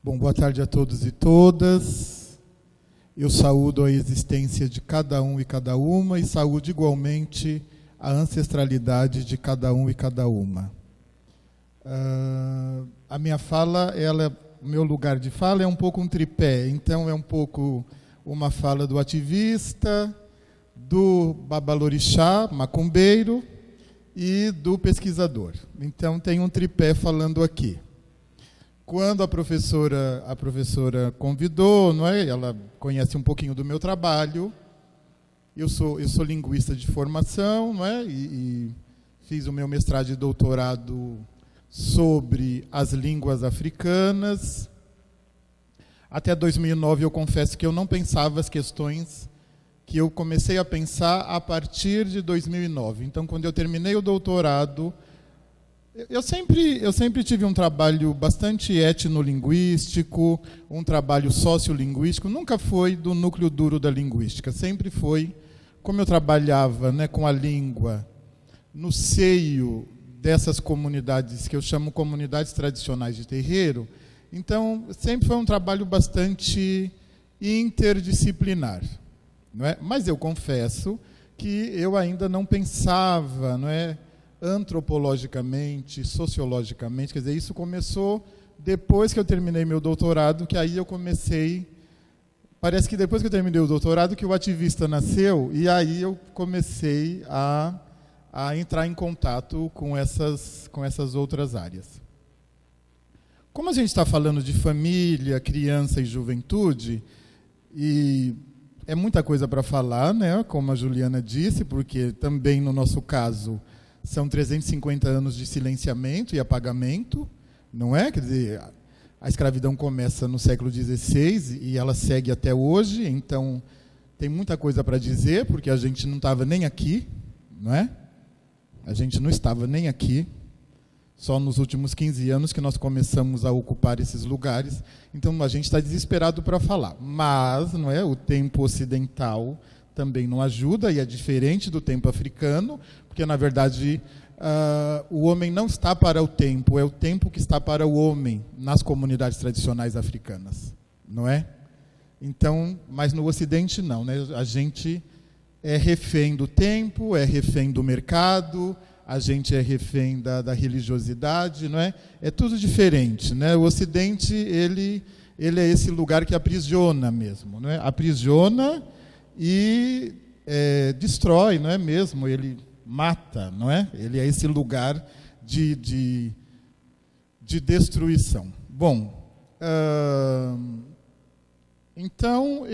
Bom, boa tarde a todos e todas. Eu saúdo a existência de cada um e cada uma e saúdo igualmente a ancestralidade de cada um e cada uma. A minha fala, o meu lugar de fala é um pouco um tripé, então é um pouco uma fala do ativista, do babalorixá, macumbeiro e do pesquisador. Então tem um tripé falando aqui. Quando a professora convidou, não é? Ela conhece um pouquinho do meu trabalho. Eu sou linguista de formação, não é? E fiz o meu mestrado e doutorado sobre as línguas africanas. Até 2009, eu confesso que eu não pensava as questões que eu comecei a pensar a partir de 2009. Então, quando eu terminei o doutorado, eu sempre tive um trabalho bastante etnolinguístico, um trabalho sociolinguístico, nunca foi do núcleo duro da linguística, sempre foi, como eu trabalhava, né, com a língua no seio dessas comunidades que eu chamo comunidades tradicionais de terreiro, então sempre foi um trabalho bastante interdisciplinar, não é? Mas eu confesso que eu ainda não pensava, não é, antropologicamente, sociologicamente, quer dizer, isso começou depois que eu terminei meu doutorado, que aí eu comecei, parece que depois que eu terminei o doutorado que o ativista nasceu, e aí eu comecei a entrar em contato com essas outras áreas. Como a gente está falando de família, criança e juventude, e é muita coisa para falar, né, como a Juliana disse, porque também no nosso caso são 350 anos de silenciamento e apagamento, não é? Quer dizer, a escravidão começa no século XVI e ela segue até hoje, então tem muita coisa para dizer, porque a gente não estava nem aqui, não é? A gente não estava nem aqui, só nos últimos 15 anos que nós começamos a ocupar esses lugares, então a gente está desesperado para falar. Mas, não é? O tempo ocidental também não ajuda, e é diferente do tempo africano, porque, na verdade, o homem não está para o tempo, é o tempo que está para o homem nas comunidades tradicionais africanas, não é? Então, mas no Ocidente não, né? A gente é refém do tempo, é refém do mercado, a gente é refém da religiosidade, não é? É tudo diferente, né? O Ocidente, ele é esse lugar que aprisiona mesmo, não é? Aprisiona e destrói, não é mesmo? Ele mata, não é? Ele é esse lugar de destruição. Bom, então,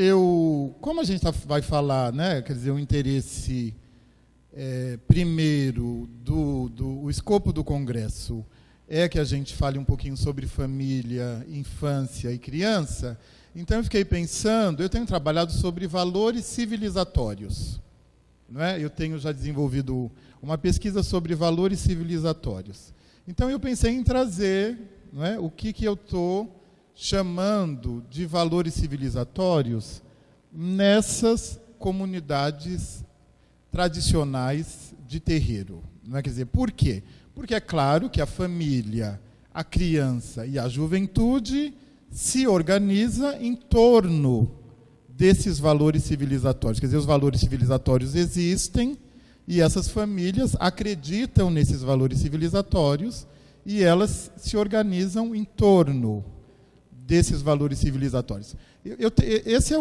como a gente vai falar, né? Quer dizer, o interesse primeiro o escopo do Congresso é que a gente fale um pouquinho sobre família, infância e criança. Então, eu fiquei pensando, eu tenho trabalhado sobre valores civilizatórios. Não é? Eu tenho já desenvolvido uma pesquisa sobre valores civilizatórios. Então, eu pensei em trazer, não é, o que eu estou chamando de valores civilizatórios nessas comunidades tradicionais de terreiro. Não é? Quer dizer, por quê? Porque é claro que a família, a criança e a juventude se organiza em torno desses valores civilizatórios. Quer dizer, os valores civilizatórios existem e essas famílias acreditam nesses valores civilizatórios e elas se organizam em torno desses valores civilizatórios. Esse é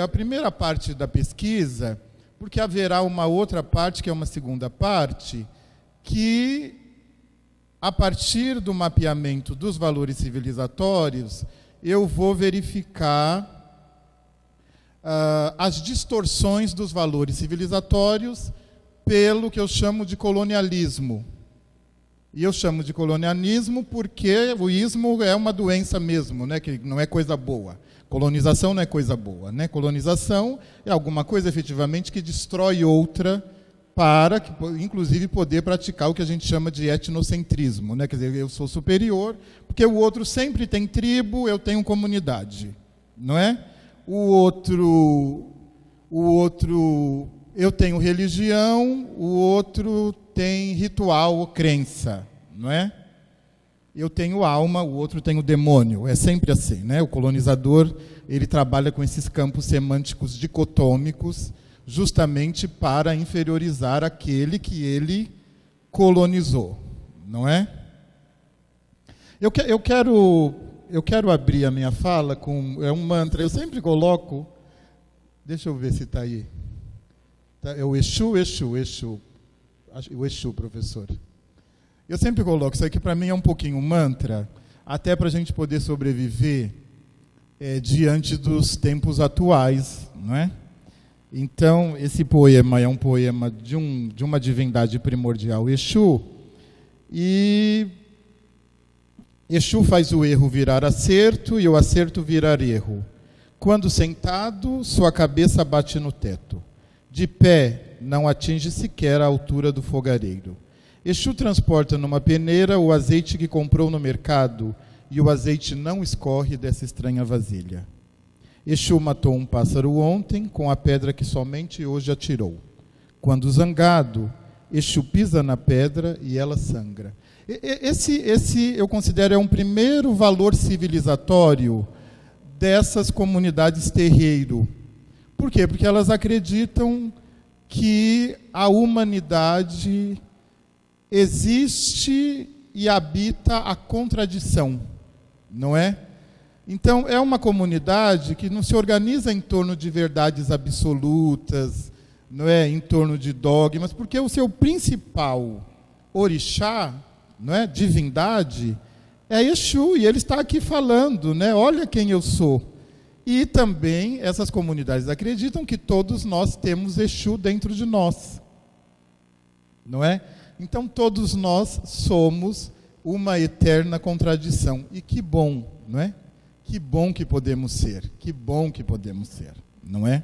a primeira parte da pesquisa, porque haverá uma outra parte, que é uma segunda parte, que, a partir do mapeamento dos valores civilizatórios, eu vou verificar as distorções dos valores civilizatórios pelo que eu chamo de colonialismo. E eu chamo de colonialismo porque o ismo é uma doença mesmo, né, que não é coisa boa. Colonização não é coisa boa, né? Colonização é alguma coisa, efetivamente, que destrói outra para, inclusive, poder praticar o que a gente chama de etnocentrismo, né? Quer dizer, eu sou superior, porque o outro sempre tem tribo, eu tenho comunidade, não é? O outro, eu tenho religião, o outro tem ritual ou crença, não é? eu tenho alma, o outro tem o demônio. É sempre assim, né? O colonizador, ele trabalha com esses campos semânticos dicotômicos, justamente para inferiorizar aquele que ele colonizou, não é? Eu quero abrir a minha fala com um mantra. Eu sempre coloco, deixa eu ver se está aí. É o Exu, Exu, Exu. O Exu, professor. Eu sempre coloco, isso aqui para mim é um pouquinho mantra, até para a gente poder sobreviver diante dos tempos atuais, não é? Então, esse poema é um poema de uma divindade primordial, Exu, e Exu faz o erro virar acerto e o acerto virar erro. Quando sentado, sua cabeça bate no teto. De pé, não atinge sequer a altura do fogareiro. Exu transporta numa peneira o azeite que comprou no mercado e o azeite não escorre dessa estranha vasilha. Exu matou um pássaro ontem com a pedra que somente hoje atirou. Quando zangado, Exu pisa na pedra e ela sangra. Esse eu considero um primeiro valor civilizatório dessas comunidades terreiro. Por quê? Porque elas acreditam que a humanidade existe e habita a contradição, não é? Então, é uma comunidade que não se organiza em torno de verdades absolutas, não é? Em torno de dogmas, porque o seu principal orixá, não é? Divindade, é Exu, e ele está aqui falando, né? Olha quem eu sou. E também essas comunidades acreditam que todos nós temos Exu dentro de nós, não é? Então todos nós somos uma eterna contradição. E que bom, não é? Que bom que podemos ser, que bom que podemos ser, não é?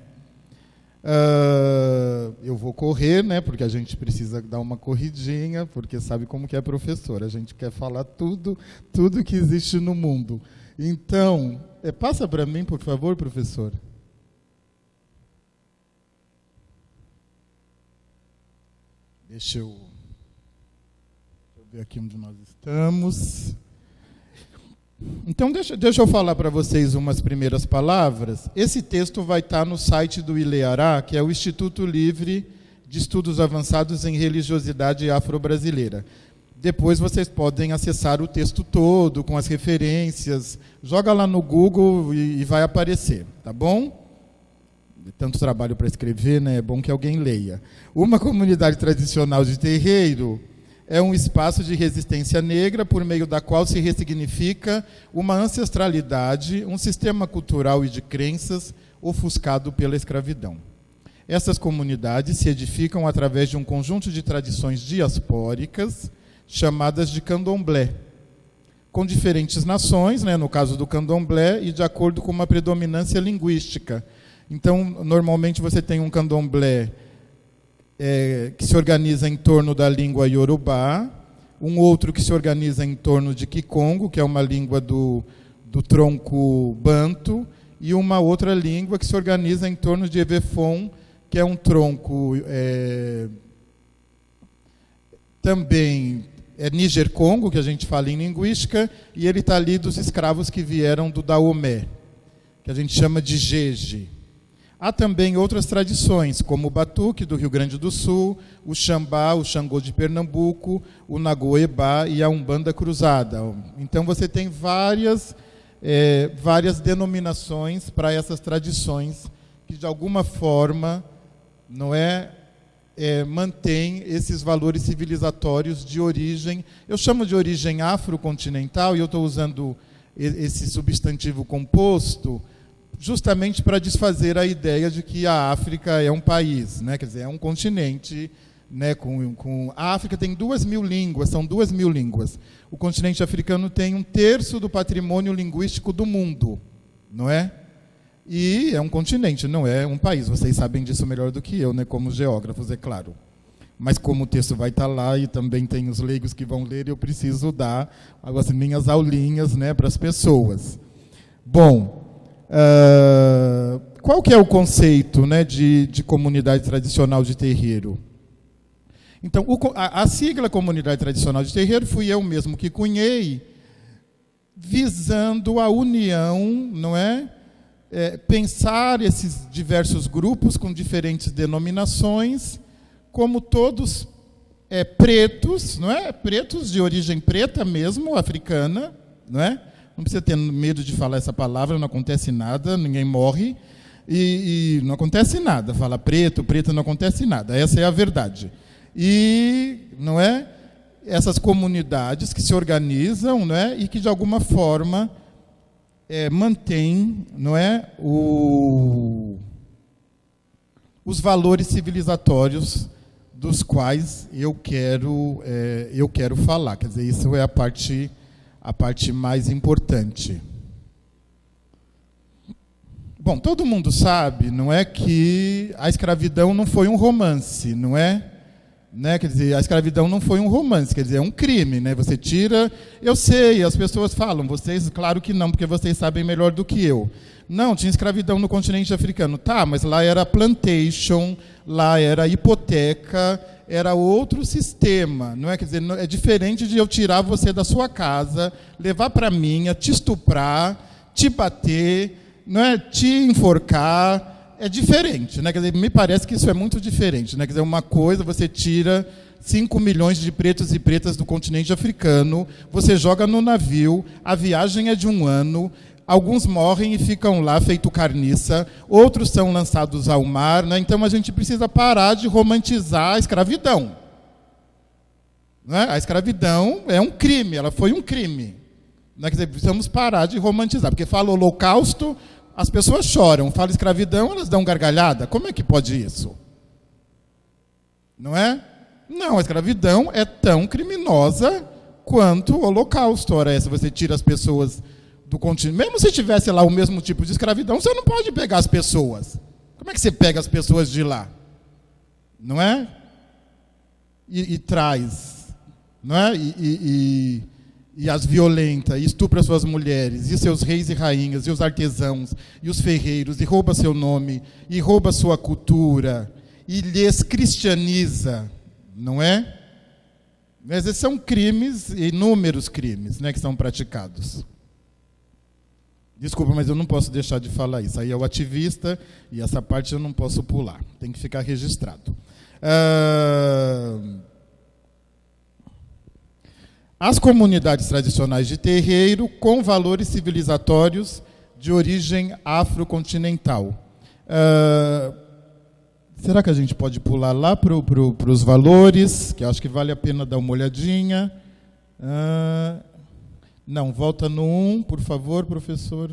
Eu vou correr, né? Porque a gente precisa dar uma corridinha, porque sabe como que é professor, a gente quer falar tudo que existe no mundo. Então, passa para mim, por favor, professor. Deixa eu ver aqui onde nós estamos. Então, deixa eu falar para vocês umas primeiras palavras. Esse texto vai estar no site do ILEARA, que é o Instituto Livre de Estudos Avançados em Religiosidade Afro-Brasileira. Depois vocês podem acessar o texto todo, com as referências. Joga lá no Google e vai aparecer, tá bom? Tanto trabalho para escrever, né? É bom que alguém leia. Uma comunidade tradicional de terreiro é um espaço de resistência negra por meio da qual se ressignifica uma ancestralidade, um sistema cultural e de crenças ofuscado pela escravidão. Essas comunidades se edificam através de um conjunto de tradições diaspóricas, chamadas de candomblé, com diferentes nações, né, no caso do candomblé, e de acordo com uma predominância linguística. Então, normalmente você tem um candomblé que se organiza em torno da língua iorubá, um outro que se organiza em torno de kikongo, que é uma língua do tronco banto, e uma outra língua que se organiza em torno de evefon, que é um tronco também Níger-Congo, que a gente fala em linguística, e ele está ali dos escravos que vieram do Daomé, que a gente chama de Jeje. Há também outras tradições, como o Batuque, do Rio Grande do Sul, o Xambá, o Xangô de Pernambuco, o Nagoebá e a Umbanda Cruzada. Então você tem várias denominações para essas tradições que, de alguma forma, não mantém esses valores civilizatórios de origem, eu chamo de origem afrocontinental, e eu estou usando esse substantivo composto justamente para desfazer a ideia de que a África é um país, né? Quer dizer, é um continente, né? A África tem 2.000 línguas, são 2.000 línguas. O continente africano tem 1/3 do patrimônio linguístico do mundo, não é? E é um continente, não é um país. Vocês sabem disso melhor do que eu, né? Como geógrafos, é claro. Mas como o texto vai estar lá e também tem os leigos que vão ler, eu preciso dar as minhas aulinhas, né, para as pessoas. Bom, qual que é o conceito, né, de comunidade tradicional de terreiro? Então, a sigla Comunidade Tradicional de Terreiro fui eu mesmo que cunhei, visando a união, não é? Pensar esses diversos grupos com diferentes denominações, como todos pretos, não é? Pretos de origem preta mesmo, africana, não é? Não precisa ter medo de falar essa palavra, não acontece nada, ninguém morre, e não acontece nada. Fala preto, preta, não acontece nada. Essa é a verdade. E, não é? Essas comunidades que se organizam, não é? E que, de alguma forma, mantêm, não é? Os valores civilizatórios dos quais eu quero falar. Quer dizer, isso é a parte mais importante. Bom, todo mundo sabe, não é, que a escravidão não foi um romance, não é? Né? Quer dizer, a escravidão não foi um romance, quer dizer, é um crime, né? Você tira... Eu sei, as pessoas falam, vocês, claro que não, porque vocês sabem melhor do que eu. Não, tinha escravidão no continente africano. Tá, mas lá era plantation, lá era hipoteca, era outro sistema, não é? Quer dizer, é diferente de eu tirar você da sua casa, levar para a minha, te estuprar, te bater, não é? Te enforcar. É diferente, né? Quer dizer, me parece que isso é muito diferente, né? Quer dizer, uma coisa, você tira 5 milhões de pretos e pretas do continente africano, você joga no navio, a viagem é de 1 ano, alguns morrem e ficam lá feito carniça, outros são lançados ao mar, né? Então a gente precisa parar de romantizar a escravidão. Né? A escravidão é um crime, ela foi um crime. Né? Quer dizer, precisamos parar de romantizar, porque fala holocausto, as pessoas choram, fala escravidão, elas dão gargalhada. Como é que pode isso? Não é? Não, a escravidão é tão criminosa quanto o holocausto. Ora, se você tira as pessoas do continente, mesmo se tivesse lá o mesmo tipo de escravidão, você não pode pegar as pessoas. Como é que você pega as pessoas de lá? Não é? E traz, não é? E as violenta, e estupra suas mulheres, e seus reis e rainhas, e os artesãos, e os ferreiros, e rouba seu nome, e rouba sua cultura, e lhes cristianiza, não é? Mas esses são crimes, inúmeros crimes, né, que são praticados. Desculpa, mas eu não posso deixar de falar isso. Aí é o ativista, e essa parte eu não posso pular. Tem que ficar registrado. As comunidades tradicionais de terreiro com valores civilizatórios de origem afrocontinental. Será que a gente pode pular lá para os valores, que eu acho que vale a pena dar uma olhadinha? Não, volta no 1, por favor, professor.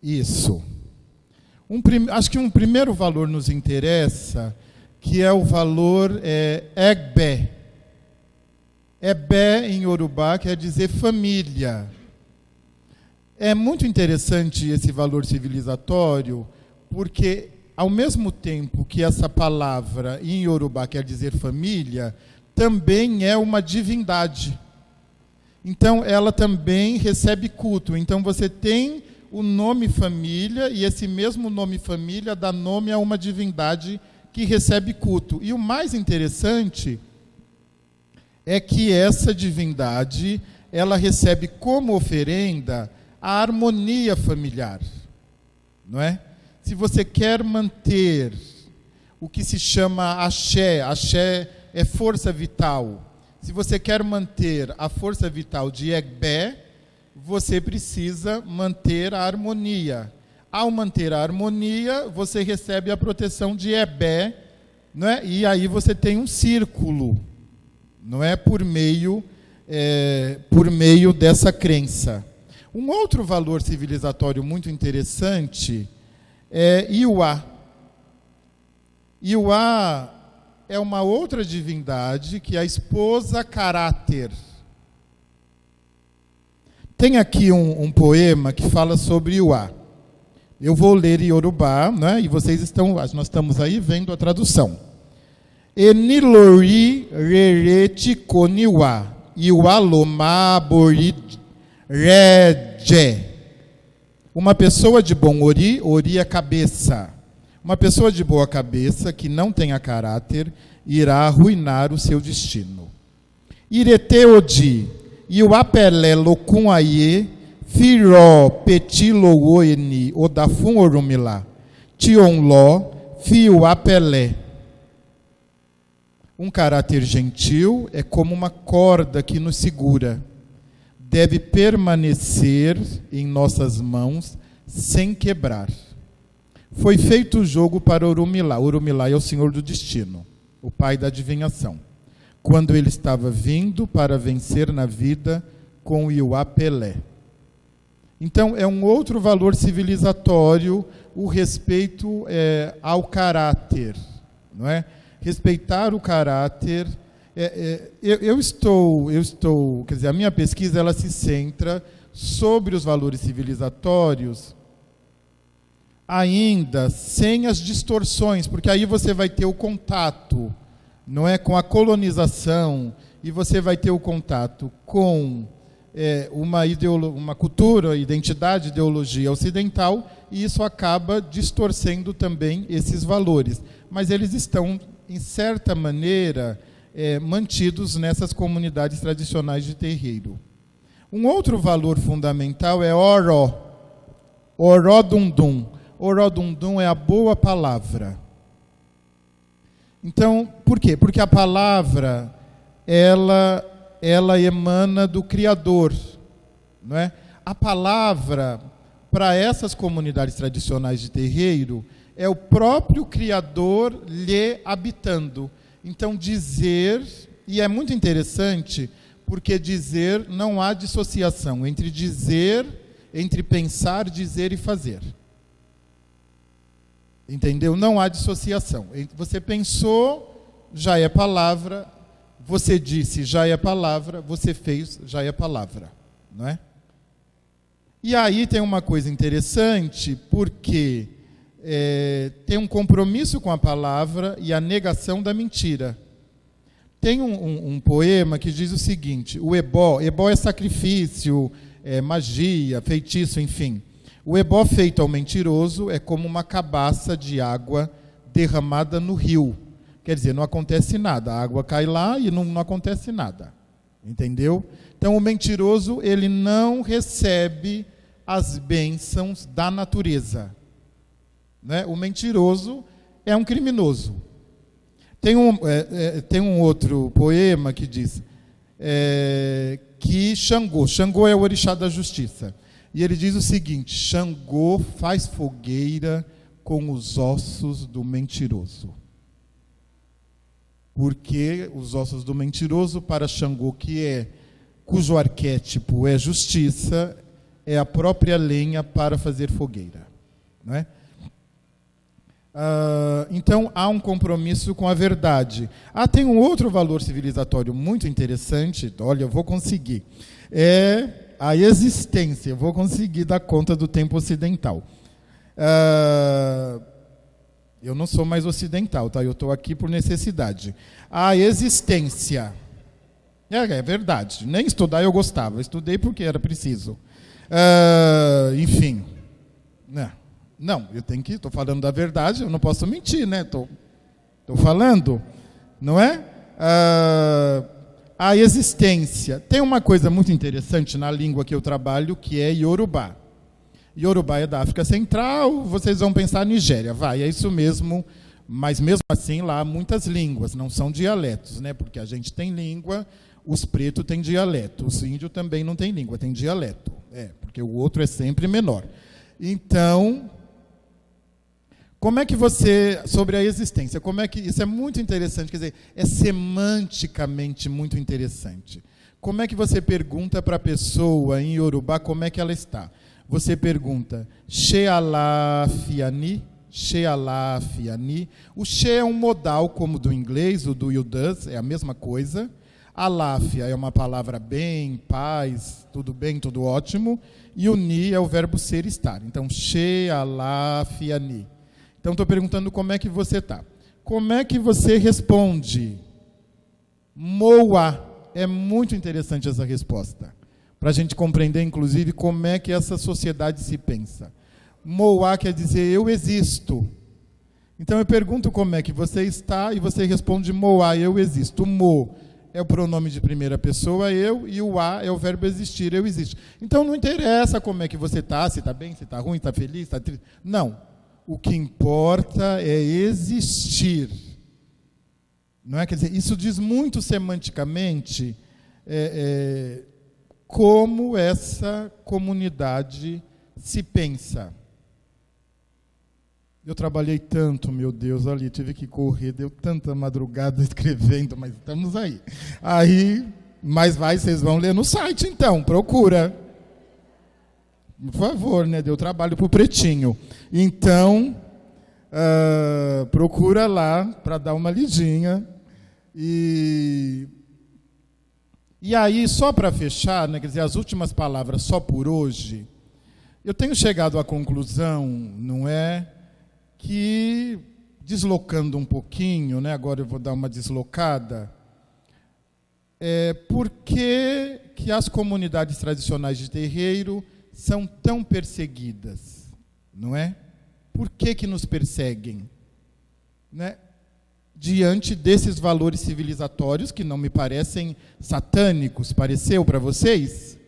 Isso. Acho que um primeiro valor nos interessa, que é o valor Egbe. Ebé, em Yorubá, quer dizer família. É muito interessante esse valor civilizatório, porque, ao mesmo tempo que essa palavra em Yorubá quer dizer família, também é uma divindade. Então, ela também recebe culto. Então, você tem o nome família, e esse mesmo nome família dá nome a uma divindade que recebe culto. E o mais interessante é que essa divindade, ela recebe como oferenda a harmonia familiar, não é? Se você quer manter o que se chama axé, axé é força vital. Se você quer manter a força vital de Egbé, você precisa manter a harmonia. Ao manter a harmonia, você recebe a proteção de Ebé, não é? E aí você tem um círculo, não é? Por meio dessa crença. Um outro valor civilizatório muito interessante é Iuá. Iuá é uma outra divindade que é a esposa caráter. Tem aqui um poema que fala sobre Iuá. Eu vou ler em Yorubá, né? E nós estamos aí vendo a tradução. Enilori rerete koniwa, Iuá loma bori reje. Uma pessoa de bom ori é cabeça. Uma pessoa de boa cabeça, que não tenha caráter, irá arruinar o seu destino. Ireteodi, e o apelé locum aie, firó petilo oeni, odafum orumilá, tion ló, fio apelé. Um caráter gentil é como uma corda que nos segura. Deve permanecer em nossas mãos sem quebrar. Foi feito o jogo para Orumilá. Orumilá é o senhor do destino, o pai da adivinhação. Quando ele estava vindo para vencer na vida com o Iuá Pelé. Então, é um outro valor civilizatório o respeito ao caráter, não é? Respeitar o caráter. Eu estou, quer dizer, a minha pesquisa ela se centra sobre os valores civilizatórios, ainda sem as distorções, porque aí você vai ter o contato, não é, com a colonização, e você vai ter o contato com uma cultura, identidade, ideologia ocidental, e isso acaba distorcendo também esses valores. Mas eles estão, em certa maneira, mantidos nessas comunidades tradicionais de terreiro. Um outro valor fundamental é oró, oródundum. Oródundum é a boa palavra. Então, por quê? Porque a palavra, ela emana do Criador, não é? A palavra, para essas comunidades tradicionais de terreiro, é o próprio Criador lhe habitando. Então, dizer, e é muito interessante, porque dizer, não há dissociação entre dizer, entre pensar, dizer e fazer. Entendeu? Não há dissociação. Você pensou, já é palavra. Você disse, já é palavra. Você fez, já é palavra. Não é? E aí tem uma coisa interessante, porque tem um compromisso com a palavra e a negação da mentira. Tem um poema que diz o seguinte, o ebó é sacrifício, magia, feitiço, enfim. O ebó feito ao mentiroso é como uma cabaça de água derramada no rio. Quer dizer, não acontece nada. A água cai lá e não acontece nada. Entendeu? Então, o mentiroso, ele não recebe as bênçãos da natureza. Né? O mentiroso é um criminoso. Tem um outro poema que diz que Xangô é o orixá da justiça. E ele diz o seguinte, Xangô faz fogueira com os ossos do mentiroso. Porque os ossos do mentiroso, para Xangô, cujo arquétipo é justiça, é a própria lenha para fazer fogueira. Não é? Então, há um compromisso com a verdade. Tem um outro valor civilizatório muito interessante, olha, eu vou conseguir. A existência, eu vou conseguir dar conta do tempo ocidental. Eu não sou mais ocidental, tá? Eu estou aqui por necessidade. A existência. É verdade, nem estudar eu gostava, estudei porque era preciso. Enfim. Não, estou falando da verdade, eu não posso mentir, né? Estou falando, não é? A existência. Tem uma coisa muito interessante na língua que eu trabalho, que é Yorubá. Yorubá é da África Central, vocês vão pensar Nigéria, é isso mesmo, mas mesmo assim lá há muitas línguas, não são dialetos, né? Porque a gente tem língua, os pretos têm dialeto, os índios também não têm língua, tem dialeto, porque o outro é sempre menor. Então, como é que você, sobre a existência, isso é muito interessante, quer dizer, é semanticamente muito interessante. Como é que você pergunta para a pessoa em Yorubá como é que ela está? Você pergunta, Shealá Fiani, Shealá Fiani. O She é um modal como do inglês, o do you does, é a mesma coisa. Aláfia é uma palavra bem, paz, tudo bem, tudo ótimo. E o Ni é o verbo ser, estar. Então, Shealá Fiani. Então, estou perguntando como é que você está. Como é que você responde? Moa. É muito interessante essa resposta. Para a gente compreender, inclusive, como é que essa sociedade se pensa. Moa quer dizer eu existo. Então, eu pergunto como é que você está e você responde Moa, eu existo. Mo é o pronome de primeira pessoa, eu, e o a é o verbo existir, eu existo. Então não interessa como é que você está, se está bem, se está ruim, está feliz, está triste. Não. O que importa é existir. Não é? Quer dizer, isso diz muito semanticamente como essa comunidade se pensa. Eu trabalhei tanto, meu Deus, ali, tive que correr, deu tanta madrugada escrevendo, mas estamos aí. Mas vocês vão ler no site então, procura. Por favor, né? Deu trabalho para o Pretinho. Então, procura lá para dar uma lidinha. E aí, só para fechar, né, quer dizer, as últimas palavras só por hoje, eu tenho chegado à conclusão, não é, que, deslocando um pouquinho, né, agora eu vou dar uma deslocada, por que as comunidades tradicionais de terreiro são tão perseguidas, não é? Por que nos perseguem? Né? Diante desses valores civilizatórios que não me parecem satânicos, pareceu para vocês?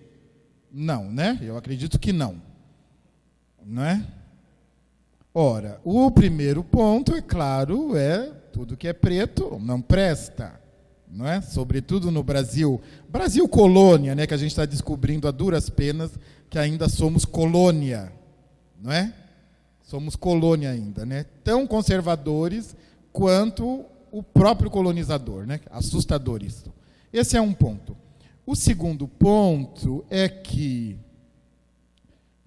Não, né? Eu acredito que não. Não é? Ora, o primeiro ponto, é claro, tudo que é preto não presta. Não é? Sobretudo no Brasil. Brasil colônia, né? Que a gente está descobrindo a duras penas que ainda somos colônia. Não é? Somos colônia ainda, né? Tão conservadores quanto o próprio colonizador, né? Assustador isso. Esse é um ponto. O segundo ponto é que,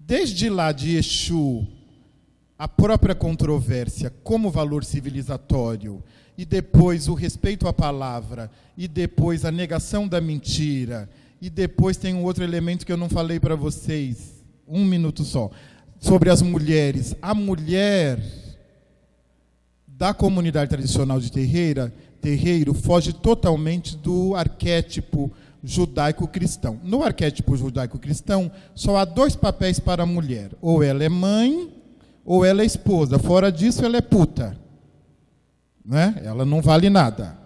desde lá de Exu, a própria controvérsia como valor civilizatório, e depois o respeito à palavra, e depois a negação da mentira, e depois tem um outro elemento que eu não falei para vocês, 1 minuto só, sobre as mulheres. A mulher da comunidade tradicional de terreiro foge totalmente do arquétipo judaico-cristão. No arquétipo judaico-cristão, só há 2 papéis para a mulher. Ou ela é mãe, ou ela é esposa. Fora disso, ela é puta. Né? Ela não vale nada.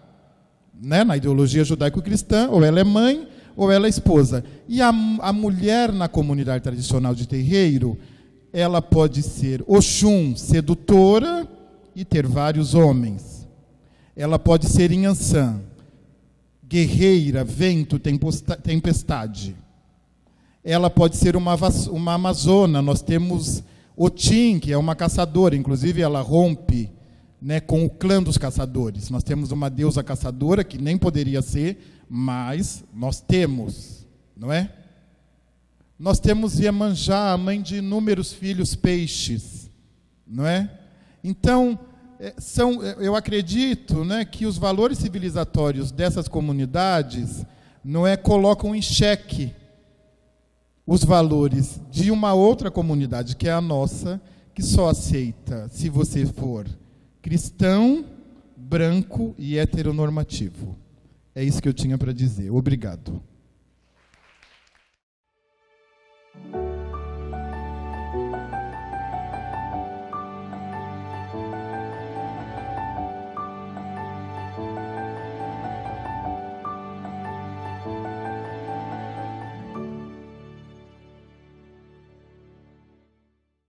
Né? Na ideologia judaico-cristã, ou ela é mãe, ou ela é esposa. E a mulher na comunidade tradicional de terreiro, ela pode ser Oxum, sedutora, e ter vários homens. Ela pode ser Inhansã, guerreira, vento, tempestade. Ela pode ser uma amazona. Nós temos Otim, que é uma caçadora, inclusive ela rompe, né, com o clã dos caçadores. Nós temos uma deusa caçadora, que nem poderia ser, mas nós temos, não é? Nós temos Iemanjá, a mãe de inúmeros filhos peixes, não é? Então, eu acredito, né, que os valores civilizatórios dessas comunidades colocam em xeque os valores de uma outra comunidade, que é a nossa, que só aceita se você for cristão, branco e heteronormativo. É isso que eu tinha para dizer. Obrigado.